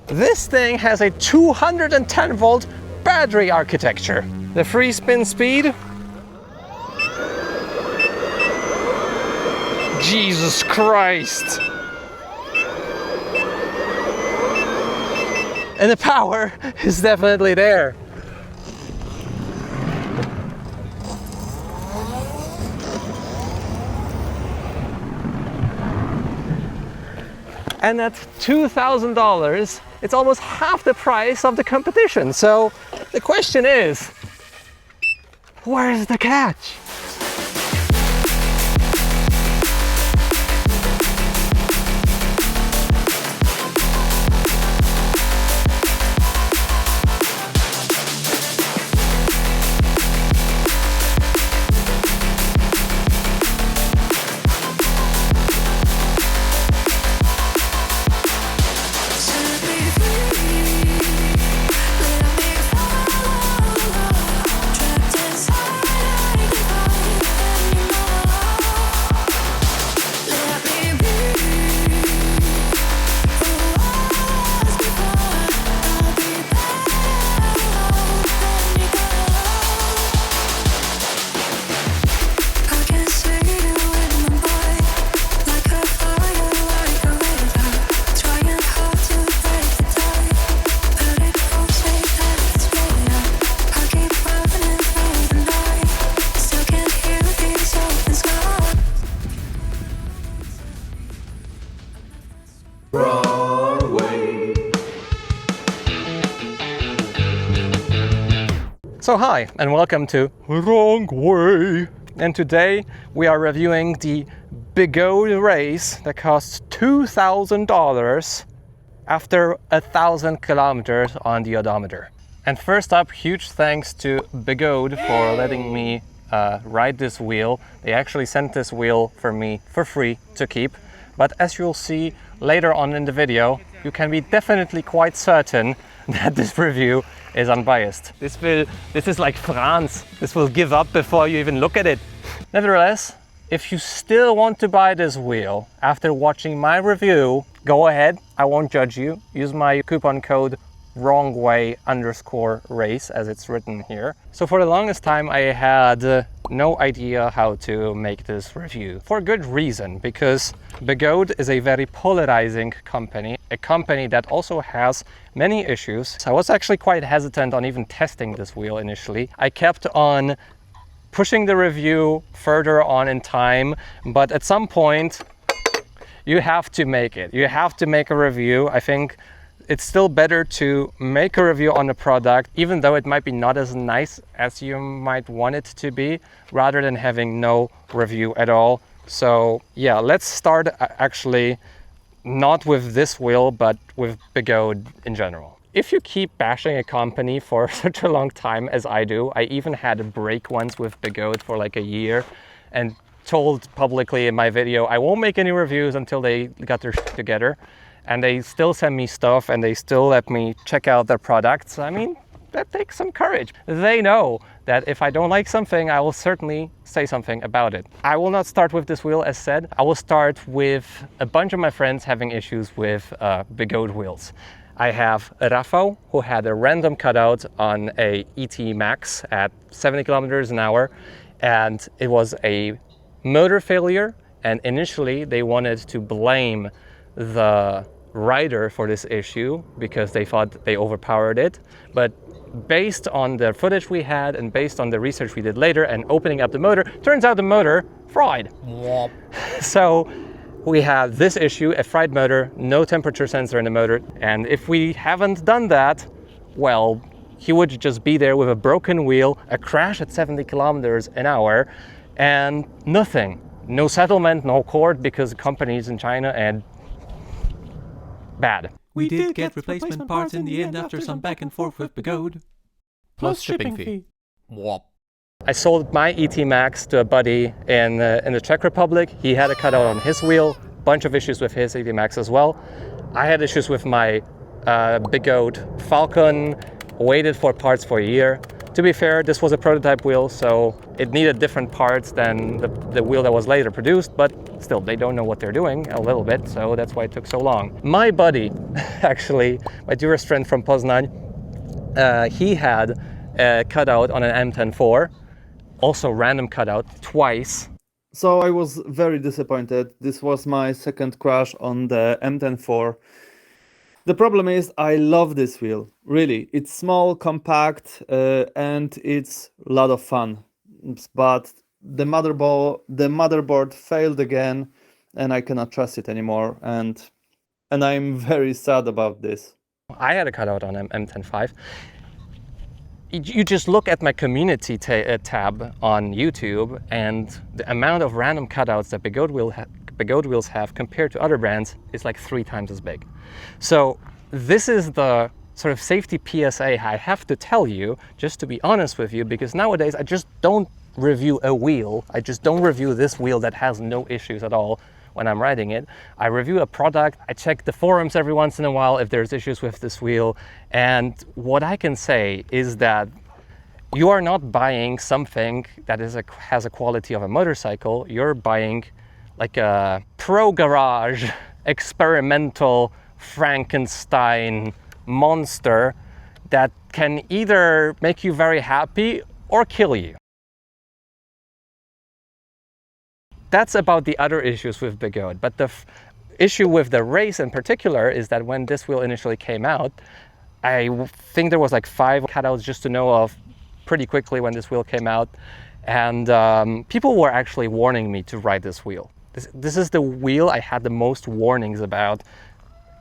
This thing has a 210 volt battery architecture. The free spin speed, Jesus Christ! And the power is definitely there. And at $2,000, it's almost half the price of the competition. So the question is, where's the catch? So hi and welcome to Wrong Way. And today we are reviewing the Begode race that costs $2,000 after 1,000 kilometers on the odometer. And first up, huge thanks to Begode for letting me ride this wheel. They actually sent this wheel for me for free to keep. But as you'll see later on in the video, you can be definitely quite certain that this review is unbiased. This is like France. This will give up before you even look at it. Nevertheless, if you still want to buy this wheel after watching my review, go ahead. I won't judge you. Use my coupon code WRONGWAY_race as it's written here. So for the longest time I had no idea how to make this review. For good reason, because Begode is a very polarizing company, a company that also has many issues. So I was actually quite hesitant on even testing this wheel initially. I kept on pushing the review further on in time, but at some point you have to make it. You have to make a review. I think it's still better to make a review on the product, even though it might be not as nice as you might want it to be, rather than having no review at all. So yeah, let's start actually not with this wheel, but with Begode in general. If you keep bashing a company for such a long time as I do, I even had a break once with Begode for like a year and told publicly in my video, I won't make any reviews until they got their shit together. And they still send me stuff and they still let me check out their products. I mean, that takes some courage. They know that if I don't like something, I will certainly say something about it. I will not start with this wheel as said. I will start with a bunch of my friends having issues with Begode wheels. I have Rafa, who had a random cutout on a ET Max at 70 kilometers an hour. And it was a motor failure. And initially they wanted to blame the rider for this issue because they thought they overpowered it. But based on the footage we had and based on the research we did later and opening up the motor, turns out the motor fried. So we have this issue, a fried motor, no temperature sensor in the motor. And if we haven't done that, well, he would just be there with a broken wheel, a crash at 70 kilometers an hour, and nothing. No settlement, no court, because the company's in China and bad. We did get replacement parts in the end after some back and forth with Begode. Plus shipping fee. Whop. I sold my ET Max to a buddy in the Czech Republic. He had a cutout on his wheel, bunch of issues with his ET Max as well. I had issues with my Begode Falcon, waited for parts for a year. To be fair, this was a prototype wheel, so it needed different parts than the wheel that was later produced, but still, they don't know what they're doing a little bit, so that's why it took so long. My buddy, actually, my dearest friend from Poznań, he had a cutout on an M10-4, also random cutout, twice. So I was very disappointed. This was my second crash on the M10-4. The problem is I love this wheel, really. It's small, compact, and it's a lot of fun. But the motherboard failed again, and I cannot trust it anymore. And I'm very sad about this. I had a cutout on M10-5. You just look at my community tab on YouTube, and the amount of random cutouts that Begode wheels have compared to other brands is like 3 times as big. So this is the sort of safety PSA I have to tell you, just to be honest with you, because nowadays I just don't review a wheel. I just don't review this wheel that has no issues at all when I'm riding it. I review a product, I check the forums every once in a while if there's issues with this wheel, and what I can say is that you are not buying something that has a quality of a motorcycle. You're buying like a pro garage experimental Frankenstein monster that can either make you very happy or kill you. That's about the other issues with Begode, but the issue with the race in particular is that when this wheel initially came out, I think there was like 5 cutouts just to know of pretty quickly when this wheel came out, and people were actually warning me to ride this wheel. This is the wheel I had the most warnings about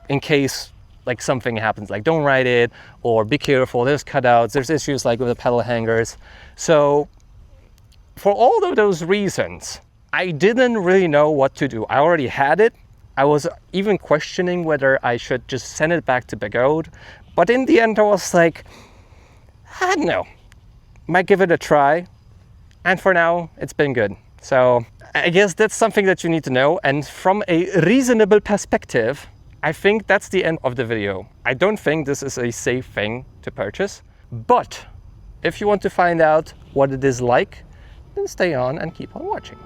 in case like something happens, like don't ride it, or be careful, there's cutouts, there's issues like with the pedal hangers. So for all of those reasons, I didn't really know what to do. I already had it. I was even questioning whether I should just send it back to Begode, but in the end I was like, I don't know, might give it a try, and for now it's been good. So I guess that's something that you need to know, and from a reasonable perspective, I think that's the end of the video. I don't think this is a safe thing to purchase, but if you want to find out what it is like, then stay on and keep on watching.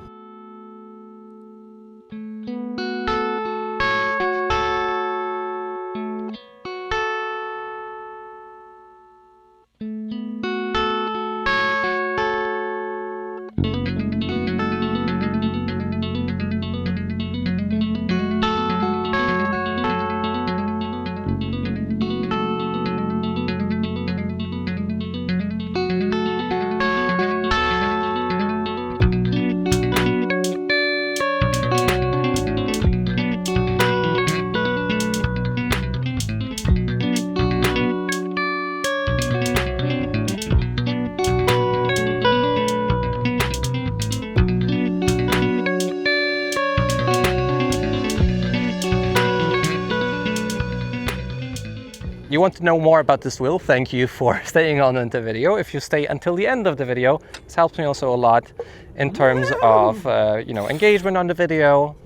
You want to know more about this wheel? Thank you for staying on in the video. If you stay until the end of the video, this helps me also a lot in terms of engagement on the video.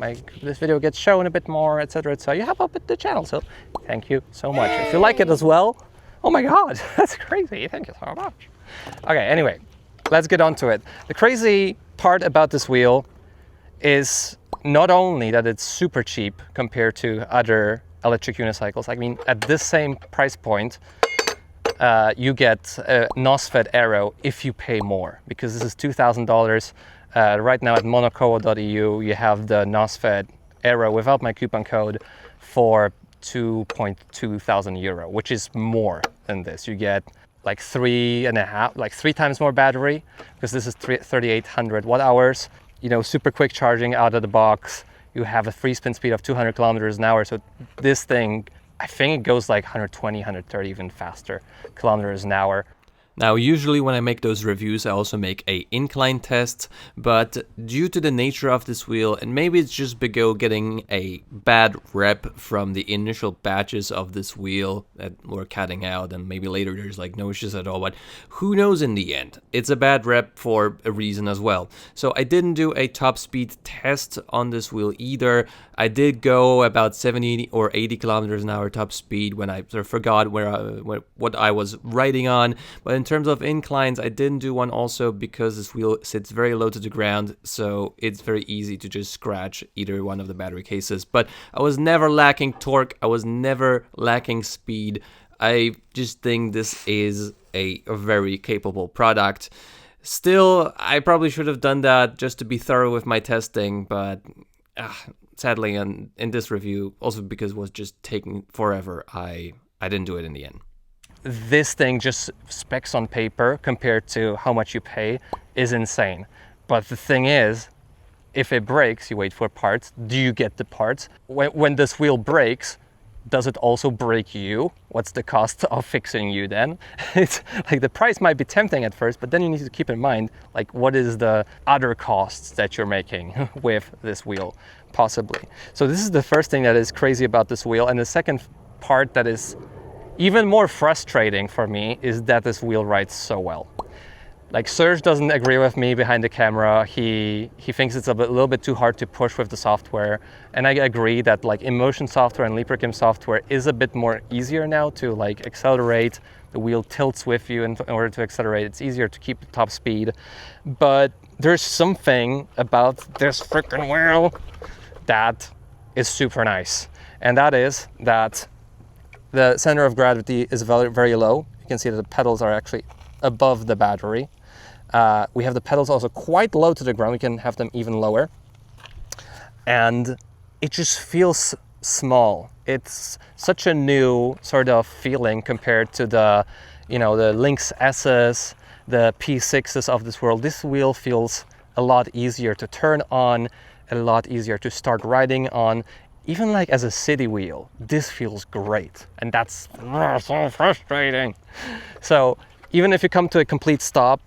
This video gets shown a bit more, etc. So you help out with the channel. So thank you so much. If you like it as well, oh my God, that's crazy. Thank you so much. Okay, anyway, let's get on to it. The crazy part about this wheel is not only that it's super cheap compared to other electric unicycles. I mean, at this same price point, you get a NOS-fed aero if you pay more, because this is $2,000. Right now at monocoa.eu, you have the NOS-fed aero without my coupon code for 2.2 thousand euro, which is more than this. You get like 3 times more battery, because this is 3,800 watt hours. You know, super quick charging out of the box. You have a free spin speed of 200 kilometers an hour. So this thing, I think it goes like 120, 130, even faster kilometers an hour. Now, usually when I make those reviews, I also make a incline test, but due to the nature of this wheel, and maybe it's just Begode getting a bad rep from the initial batches of this wheel that we're cutting out, and maybe later there's like no issues at all, but who knows in the end? It's a bad rep for a reason as well. So I didn't do a top speed test on this wheel either. I did go about 70 or 80 kilometers an hour top speed when I sort of forgot what I was riding on, but in terms of inclines, I didn't do one also because this wheel sits very low to the ground, so it's very easy to just scratch either one of the battery cases. But I was never lacking torque, I was never lacking speed. I just think this is a very capable product. Still, I probably should have done that just to be thorough with my testing, but sadly in this review, also because it was just taking forever, I didn't do it in the end. This thing, just specs on paper compared to how much you pay, is insane. But the thing is, if it breaks, you wait for parts. Do you get the parts? When this wheel breaks, does it also break you? What's the cost of fixing you then? It's like the price might be tempting at first, but then you need to keep in mind, like, what is the other costs that you're making with this wheel, possibly. So this is the first thing that is crazy about this wheel. And the second part that is even more frustrating for me is that this wheel rides so well. Like, Serge doesn't agree with me behind the camera. He thinks it's a little bit too hard to push with the software. And I agree that like InMotion software and LibraCam software is a bit more easier now to like accelerate. The wheel tilts with you in order to accelerate. It's easier to keep the top speed. But there's something about this freaking wheel that is super nice. And that is that the center of gravity is very, very low. You can see that the pedals are actually above the battery. We have the pedals also quite low to the ground. We can have them even lower. And it just feels small. It's such a new sort of feeling compared to the, the Lynx S's, the P6s of this world. This wheel feels a lot easier to turn on, a lot easier to start riding on. Even like as a city wheel, this feels great. And that's so frustrating. So even if you come to a complete stop,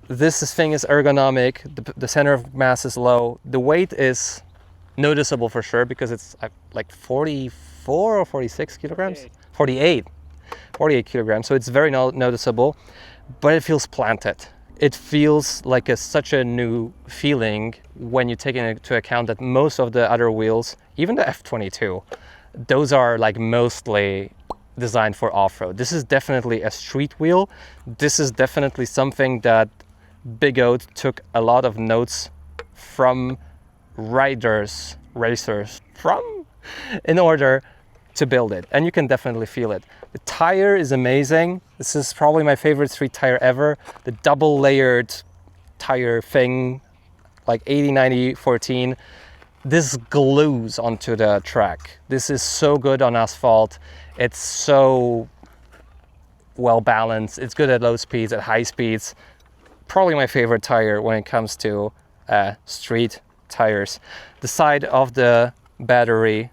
this thing is ergonomic, the center of mass is low, the weight is noticeable for sure because it's like 44 or 46 kilograms? 48 kilograms, so it's very noticeable, but it feels planted. It feels like such a new feeling when you take into account that most of the other wheels, even the F22, those are like mostly designed for off-road. This is definitely a street wheel. This is definitely something that Begode took a lot of notes from racers, in order to build it. And you can definitely feel it. The tire is amazing. This is probably my favorite street tire ever. The double layered tire thing, like 80, 90, 14. This glues onto the track. This is so good on asphalt. It's so well balanced. It's good at low speeds, at high speeds. Probably my favorite tire when it comes to street tires. The side of the battery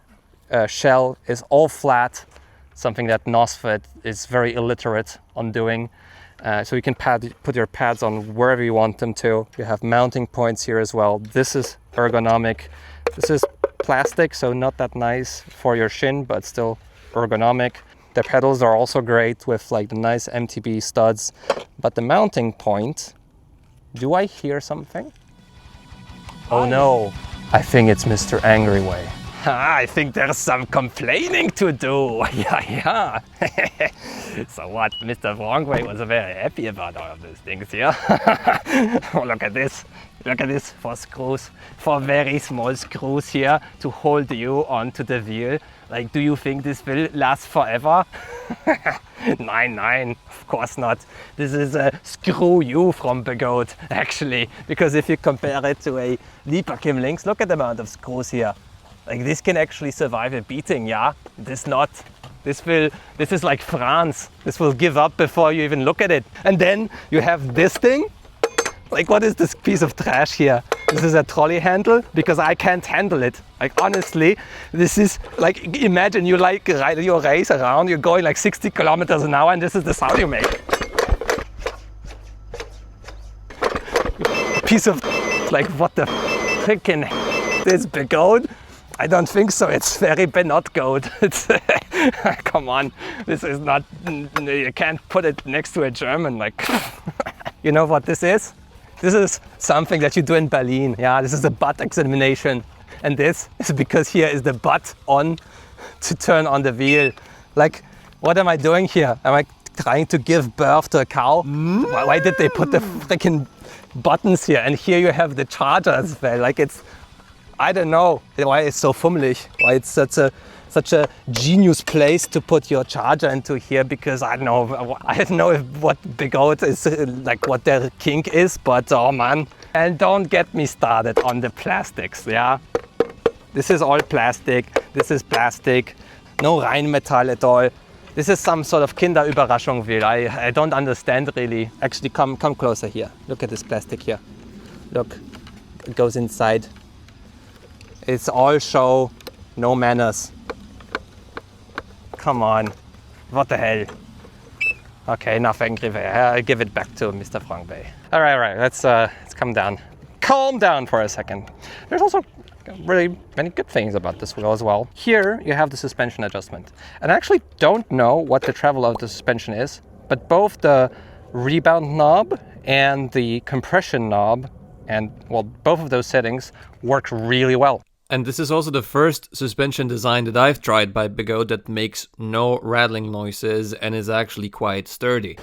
shell is all flat, something that NOSFET is very illiterate on doing. So you can put your pads on wherever you want them to. You have mounting points here as well. This is ergonomic. This is plastic, so not that nice for your shin, but still ergonomic. The pedals are also great with like the nice MTB studs. But the mounting point, do I hear something? Oh no, I think it's Mr. AngryWay. I think there's some complaining to do. Yeah. So what? Mr. Wrongway was very happy about all of these things here. Oh, look at this. Look at this, 4 screws, 4 very small screws here to hold you onto the wheel. Like, do you think this will last forever? Nine, of course not. This is a screw you from Begode, actually. Because if you compare it to a LibraCam Lynx, look at the amount of screws here. Like, this can actually survive a beating, yeah? This not. This is like France. This will give up before you even look at it. And then you have this thing. Like, what is this piece of trash here? This is a trolley handle because I can't handle it. Like, honestly, this is like, imagine you like ride your race around, you're going like 60 kilometers an hour and this is the sound you make. Piece of, like, what the freaking is Begode? I don't think so. It's very Benot-Gode. It's come on, this is not, you can't put it next to a German, like. You know what this is? This is something that you do in Berlin. Yeah, this is a butt examination. And this is because here is the butt on to turn on the wheel. Like, what am I doing here? Am I trying to give birth to a cow. Why did they put the freaking buttons here? And here you have the charger as well. Like it's, I don't know why it's so fummelig. Why it's such a genius place to put your charger into here, because I don't know what Begode is, like what their kink is, but oh man. And don't get me started on the plastics, yeah? This is all plastic, this is plastic, no Rheinmetall at all. This is some sort of Kinderüberraschung wheel. I don't understand really. Actually, come closer here. Look at this plastic here. Look, it goes inside. It's all show, no manners. Come on, what the hell? Okay, enough AngryWay. I'll give it back to Mr. Frank. All right, let's calm down. Calm down for a second. There's also really many good things about this wheel as well. Here you have the suspension adjustment. And I actually don't know what the travel of the suspension is, but both the rebound knob and the compression knob, and well, both of those settings work really well. And this is also the first suspension design that I've tried by Begode that makes no rattling noises and is actually quite sturdy.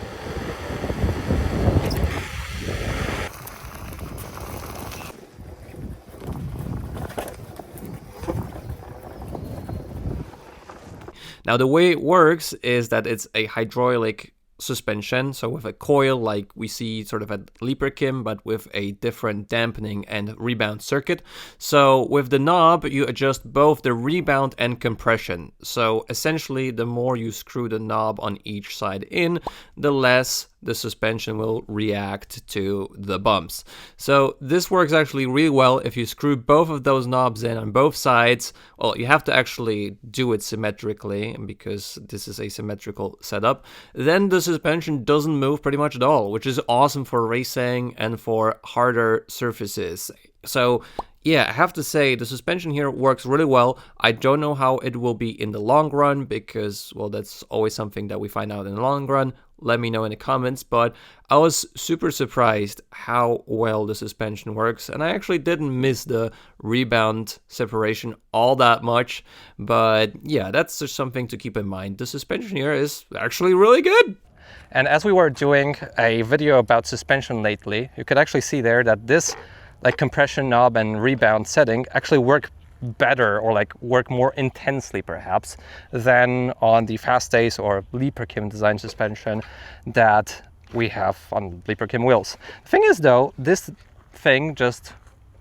Now the way it works is that it's a hydraulic suspension, so with a coil like we see sort of at Leaperkim, but with a different dampening and rebound circuit. So with the knob you adjust both the rebound and compression. So essentially the more you screw the knob on each side in, the less the suspension will react to the bumps. So this works actually really well if you screw both of those knobs in on both sides. Well, you have to actually do it symmetrically because this is a symmetrical setup. Then the suspension doesn't move pretty much at all, which is awesome for racing and for harder surfaces. So yeah, I have to say the suspension here works really well. I don't know how it will be in the long run because, well, that's always something that we find out in the long run. Let me know in the comments, but I was super surprised how well the suspension works, and I actually didn't miss the rebound separation all that much, but yeah, that's just something to keep in mind. The suspension here is actually really good. And as we were doing a video about suspension lately, you could actually see there that this like compression knob and rebound setting actually work better, or like work more intensely perhaps, than on the Fast Ace or Leaperkim design suspension that we have on Leaperkim wheels. The thing is though, this thing just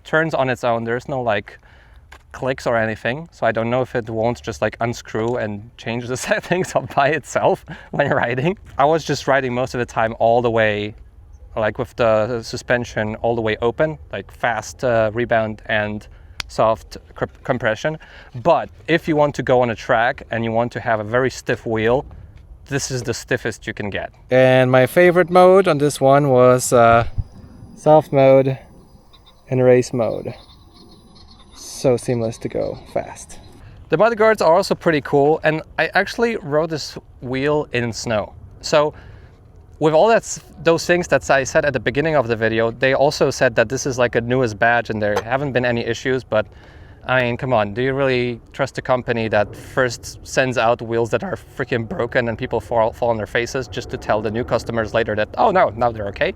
turns on its own. There's no like clicks or anything, so I don't know if it won't just like unscrew and change the settings up by itself when riding. I was just riding most of the time all the way, like with the suspension all the way open, like fast rebound and soft compression. But if you want to go on a track and you want to have a very stiff wheel, this is the stiffest you can get. And my favorite mode on this one was soft mode and race mode. So seamless to go fast. The mudguards are also pretty cool, and I actually rode this wheel in snow. So with all those things that I said at the beginning of the video, they also said that this is like a newest badge and there haven't been any issues, but I mean, come on, do you really trust a company that first sends out wheels that are freaking broken and people fall on their faces just to tell the new customers later that, oh no, now they're okay?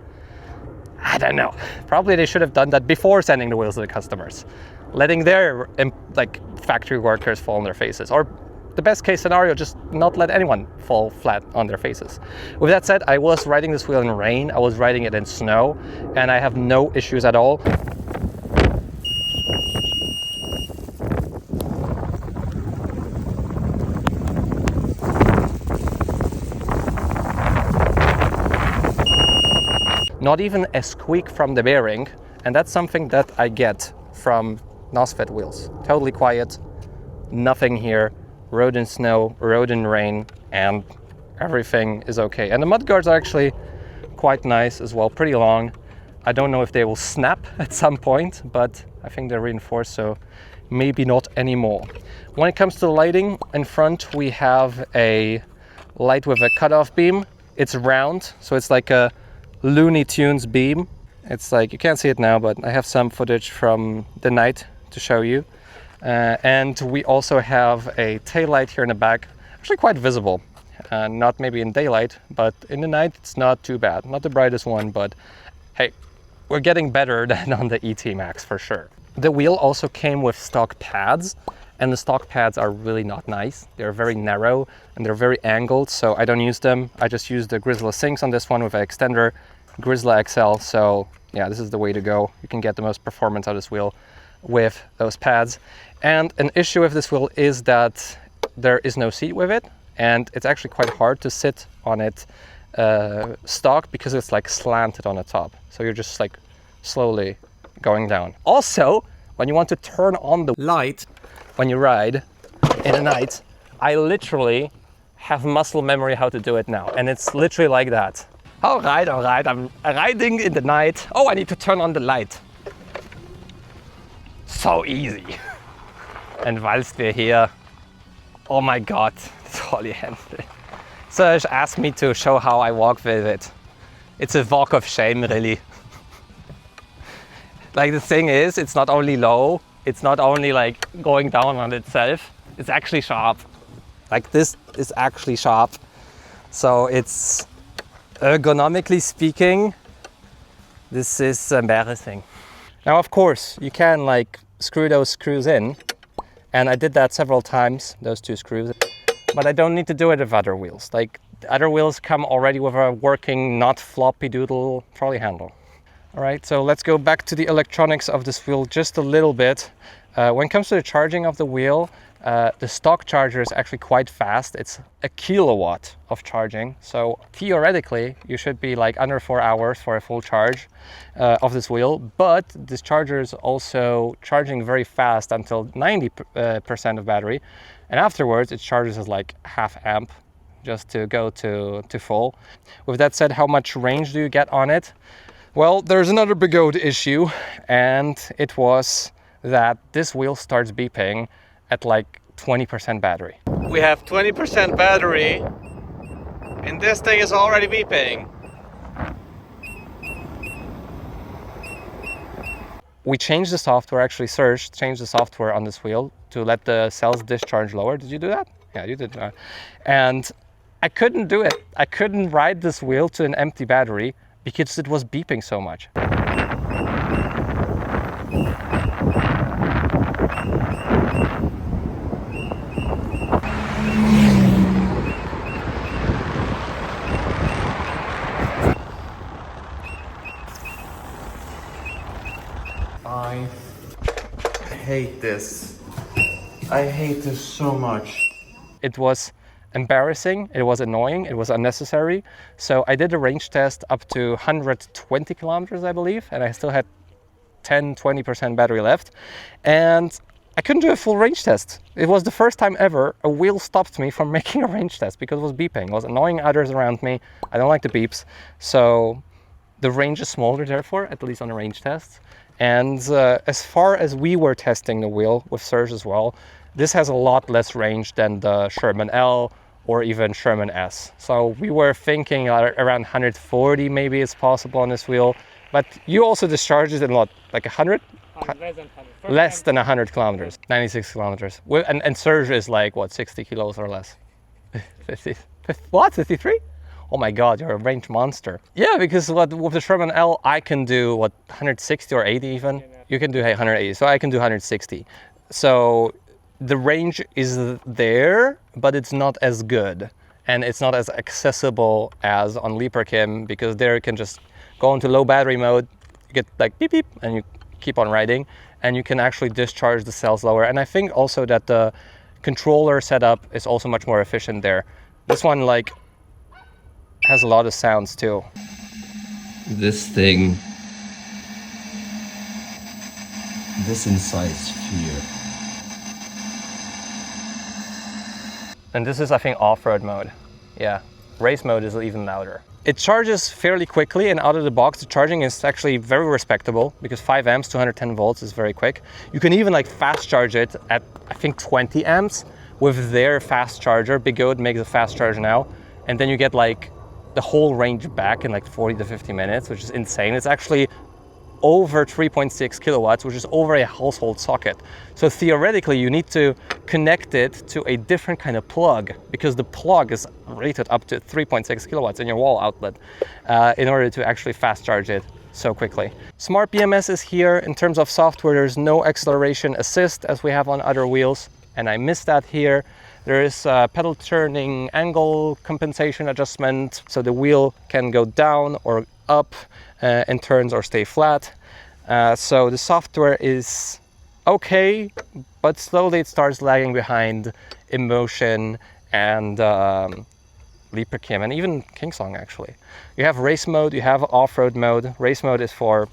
I don't know. Probably they should have done that before sending the wheels to the customers, letting their like factory workers fall on their faces, or the best case scenario, just not let anyone fall flat on their faces. With that said, I was riding this wheel in rain, I was riding it in snow, and I have no issues at all. Not even a squeak from the bearing, and that's something that I get from NOSFET wheels. Totally quiet, nothing here. Rode in snow, rode in rain, and everything is okay. And the mudguards are actually quite nice as well, pretty long. I don't know if they will snap at some point, but I think they're reinforced, so maybe not anymore. When it comes to the lighting, in front we have a light with a cutoff beam. It's round, so it's like a Looney Tunes beam. It's like, you can't see it now, but I have some footage from the night to show you. And we also have a tail light here in the back, actually quite visible. not maybe in daylight, but in the night it's not too bad. Not the brightest one, but hey, we're getting better than on the ET Max for sure. The wheel also came with stock pads, and the stock pads are really not nice. They're very narrow and they're very angled, so I don't use them. I just use the Grizzly Sinks on this one with an extender, Grizzly XL. So yeah, this is the way to go. You can get the most performance out of this wheel with those pads. And an issue with this wheel is that there is no seat with it, and it's actually quite hard to sit on it stock because it's like slanted on the top. So you're just like slowly going down. Also, when you want to turn on the light when you ride in the night, I literally have muscle memory how to do it now. And it's literally like that. All right, I'm riding in the night. Oh, I need to turn on the light. So easy. And whilst we're here, oh my God, this Holly handle. Serge asked me to show how I walk with it. It's a walk of shame, really. Like, the thing is, it's not only low, it's not only like going down on itself, it's actually sharp. Like, this is actually sharp. So it's, ergonomically speaking, this is embarrassing. Now, of course, you can like screw those screws in, and I did that several times, those two screws, but I don't need to do it with other wheels. Like, the other wheels come already with a working, not floppy doodle trolley handle. All right, so let's go back to the electronics of this wheel just a little bit. When it comes to the charging of the wheel, the stock charger is actually quite fast. It's a kilowatt of charging. So theoretically, you should be like under 4 hours for a full charge of this wheel. But this charger is also charging very fast until 90% of battery. And afterwards, it charges as like half amp just to go to full. With that said, how much range do you get on it? Well, there's another Begode issue, and it was that this wheel starts beeping at like 20% battery. We have 20% battery, and this thing is already beeping. We changed the software, actually Serge changed the software on this wheel to let the cells discharge lower. Did you do that? Yeah, you did. And I couldn't do it. I couldn't ride this wheel to an empty battery because it was beeping so much. I hate this. I hate this so much. It was embarrassing, it was annoying, it was unnecessary. So I did a range test up to 120 kilometers, I believe, and I still had 10-20% battery left. And I couldn't do a full range test. It was the first time ever a wheel stopped me from making a range test because it was beeping. It was annoying others around me. I don't like the beeps. So the range is smaller, therefore, at least on the range tests. And as far as we were testing the wheel with Serge as well, this has a lot less range than the Sherman L or even Sherman S. So we were thinking around 140 maybe is possible on this wheel. But you also discharged it in what, like 100? Less than 100 kilometers, 96 kilometers. And Serge is like, what, 60 kilos or less? 50, what, 53? Oh my God, you're a range monster. Yeah, because with the Sherman L, I can do, what, 160 or 80 even? You can do 180, so I can do 160. So the range is there, but it's not as good. And it's not as accessible as on Leaperkim, because there you can just go into low battery mode, you get like beep beep, and you keep on riding, and you can actually discharge the cells lower. And I think also that the controller setup is also much more efficient there. This one like has a lot of sounds too. This thing, this incites fear. And this is, I think, off-road mode. Yeah, race mode is even louder. It charges fairly quickly, and out of the box, the charging is actually very respectable because 5 amps, 210 volts is very quick. You can even like fast charge it at, I think, 20 amps with their fast charger. Begode makes a fast charger now. And then you get like the whole range back in like 40 to 50 minutes, which is insane. It's actually over 3.6 kilowatts, which is over a household socket. So theoretically, you need to connect it to a different kind of plug, because the plug is rated up to 3.6 kilowatts in your wall outlet in order to actually fast charge it so quickly. Smart BMS is here. In terms of software, there's no acceleration assist as we have on other wheels, and I missed that here. There is a pedal turning angle compensation adjustment, so the wheel can go down or up in turns or stay flat. So the software is okay, but slowly it starts lagging behind Emotion and Leaper Kim, and even Kingsong actually. You have race mode, you have off-road mode. Race mode is for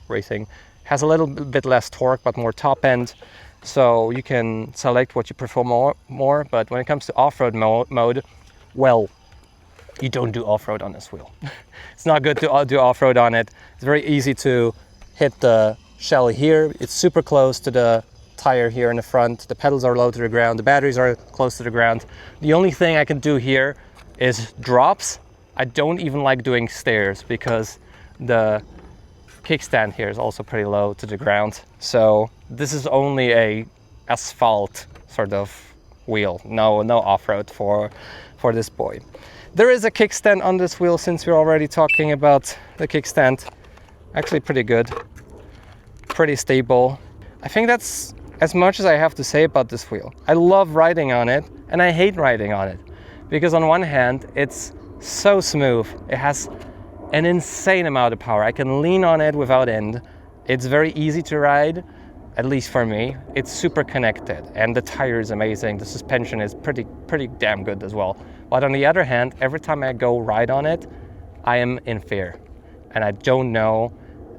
racing. Has a little bit less torque, but more top end. So you can select what you prefer more. But when it comes to off-road mode, well, you don't do off-road on this wheel. It's not good to do off-road on it. It's very easy to hit the shell here. It's super close to the tire here in the front. The pedals are low to the ground. The batteries are close to the ground. The only thing I can do here is drops. I don't even like doing stairs because the kickstand here is also pretty low to the ground. So this is only a asphalt sort of wheel. No off-road for this boy. There is a kickstand on this wheel, since we're already talking about the kickstand. Actually pretty good, pretty stable. I think that's as much as I have to say about this wheel. I love riding on it and I hate riding on it, because on one hand it's so smooth. It has an insane amount of power. I can lean on it without end. It's very easy to ride, at least for me. It's super connected, and the tire is amazing. The suspension is pretty damn good as well. But on the other hand, every time I go ride on it, I am in fear, and I don't know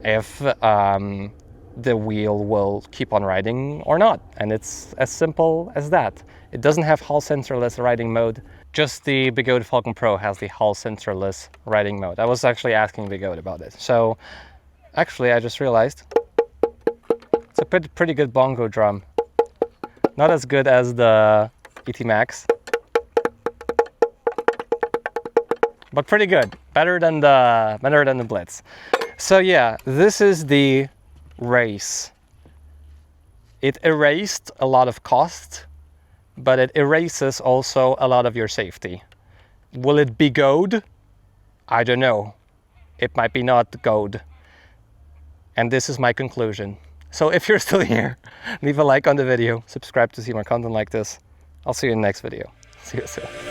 if the wheel will keep on riding or not. And it's as simple as that. It doesn't have Hall sensorless riding mode. Just the Begode Falcon Pro has the Hall sensorless riding mode. I was actually asking Begode about it. So actually I just realized it's a pretty good bongo drum. Not as good as the ET Max, but pretty good. Better than the Blitz. So yeah, this is the race. It erased a lot of cost, but it erases also a lot of your safety. Will it be gold? I don't know. It might be not gold. And this is my conclusion. So if you're still here, leave a like on the video, subscribe to see more content like this. I'll see you in the next video. See you soon.